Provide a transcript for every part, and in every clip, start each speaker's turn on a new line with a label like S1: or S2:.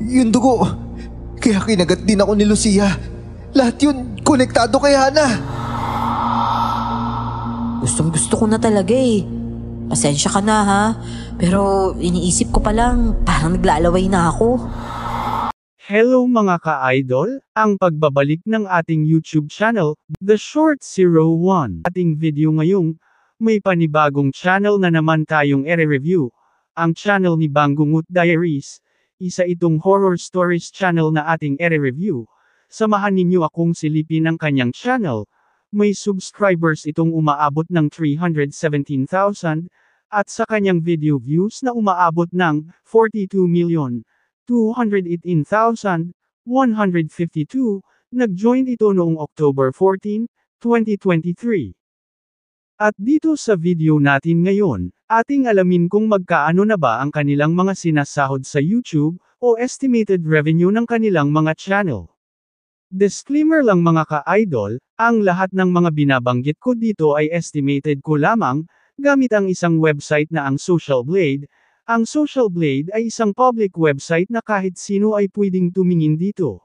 S1: Yung dugo. Kaya kinagat din ako ni Lucia. Lahat yun konektado kay Hana.
S2: Gustong gusto ko na talaga eh. Pasensya ka na ha. Pero iniisip ko pa lang, parang naglalaway na ako.
S3: Hello mga ka-idol, ang pagbabalik ng ating YouTube channel, The Short 01. Ating video ngayong, may panibagong channel na naman tayong ere-review. Ang channel ni Bangungot Diaries. Isa itong horror stories channel na ating ere-review. Samahan ninyo akong silipin ang kanyang channel. May subscribers itong umaabot ng 317,000, at sa kanyang video views na umaabot ng 42,218,152, nag-join ito noong October 14, 2023. At dito sa video natin ngayon, ating alamin kung magkaano na ba ang kanilang mga sinasahod sa YouTube, o estimated revenue ng kanilang mga channel. Disclaimer lang mga ka-idol, ang lahat ng mga binabanggit ko dito ay estimated ko lamang, gamit ang isang website na ang Social Blade. Ang Social Blade ay isang public website na kahit sino ay pwedeng tumingin dito.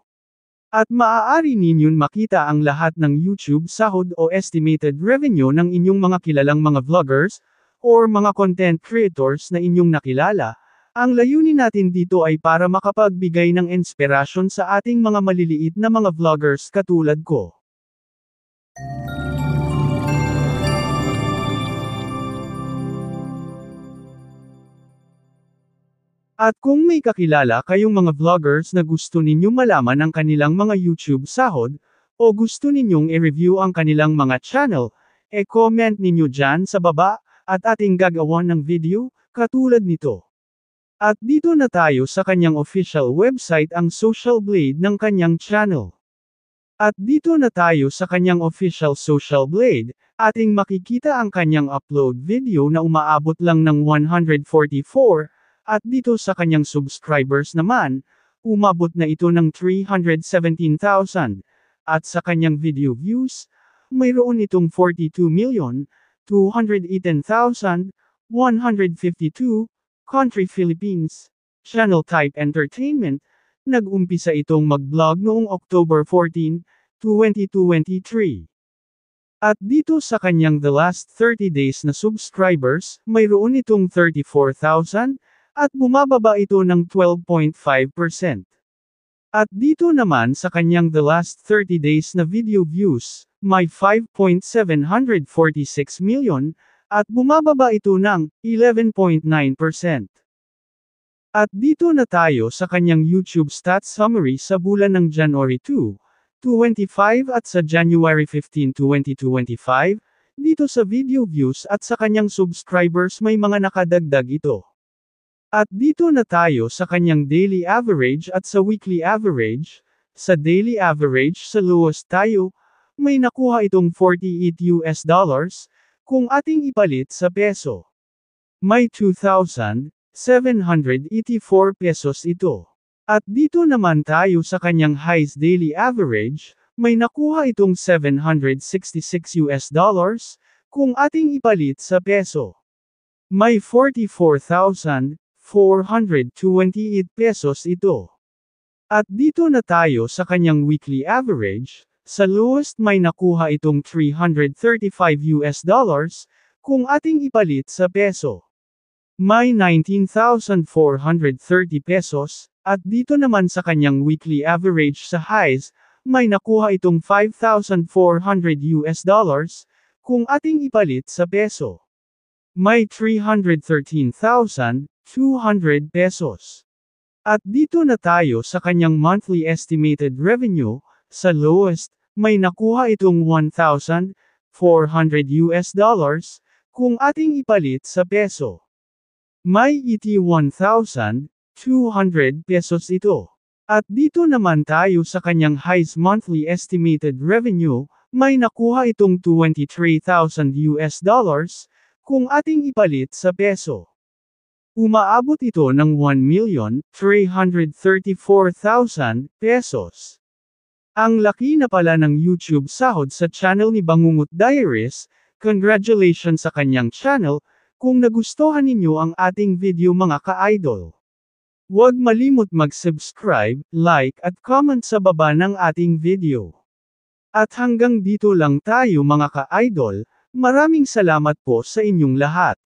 S3: At maaari ninyong makita ang lahat ng YouTube sahod o estimated revenue ng inyong mga kilalang mga vloggers, or mga content creators na inyong nakilala. Ang layunin natin dito ay para makapagbigay ng inspirasyon sa ating mga maliliit na mga vloggers katulad ko. At kung may kakilala kayong mga vloggers na gusto ninyong malaman ang kanilang mga YouTube sahod, o gusto ninyong i-review ang kanilang mga channel, comment ninyo dyan sa baba, at ating gagawan ng video, katulad nito. At dito na tayo sa kanyang official website, ang Social Blade ng kanyang channel. At dito na tayo sa kanyang official Social Blade, ating makikita ang kanyang upload video na umaabot lang ng 144, at dito sa kanyang subscribers naman, umabot na ito ng 317,000, at sa kanyang video views, mayroon itong 42,218,152, Country Philippines, Channel Type Entertainment, nag-umpisa itong mag-vlog noong October 14, 2023. At dito sa kanyang the last 30 days na subscribers, mayroon itong 34,000, at bumababa ito ng 12.5%. At dito naman sa kanyang the last 30 days na video views, may 5.746 million, at bumababa ito ng 11.9%. At dito na tayo sa kanyang YouTube stats summary sa bulan ng January 2, 2025 at sa January 15, 2025, dito sa video views at sa kanyang subscribers may mga nakadagdag ito. At dito na tayo sa kanyang daily average at sa weekly average. Sa daily average sa lowest tayo, may nakuha itong $48. Kung ating ipalit sa peso, may 2,784 pesos ito. At dito naman tayo sa kanyang highest daily average, may nakuha itong $766. Kung ating ipalit sa peso, may 44,428 pesos ito. At dito na tayo sa kanyang weekly average. Sa lowest may nakuha itong $335. Kung ating ipalit sa peso, may 19,430 pesos, at dito naman sa kanyang weekly average sa highs, may nakuha itong $5,400. Kung ating ipalit sa peso, may 313,200 pesos. At dito na tayo sa kanyang monthly estimated revenue. Sa lowest, may nakuha itong $1,400. Kung ating ipalit sa peso, may 81,200 pesos ito. At dito naman tayo sa kanyang highest monthly estimated revenue, may nakuha itong $23,000. Kung ating ipalit sa peso, umaabot ito ng 1,334,000 pesos. Ang laki na pala ng YouTube sahod sa channel ni Bangungot Diaries. Congratulations sa kanyang channel. Kung nagustuhan ninyo ang ating video mga ka-idol, Huwag malimot mag-subscribe, like at comment sa baba ng ating video. At hanggang dito lang tayo mga ka-idol, maraming salamat po sa inyong lahat.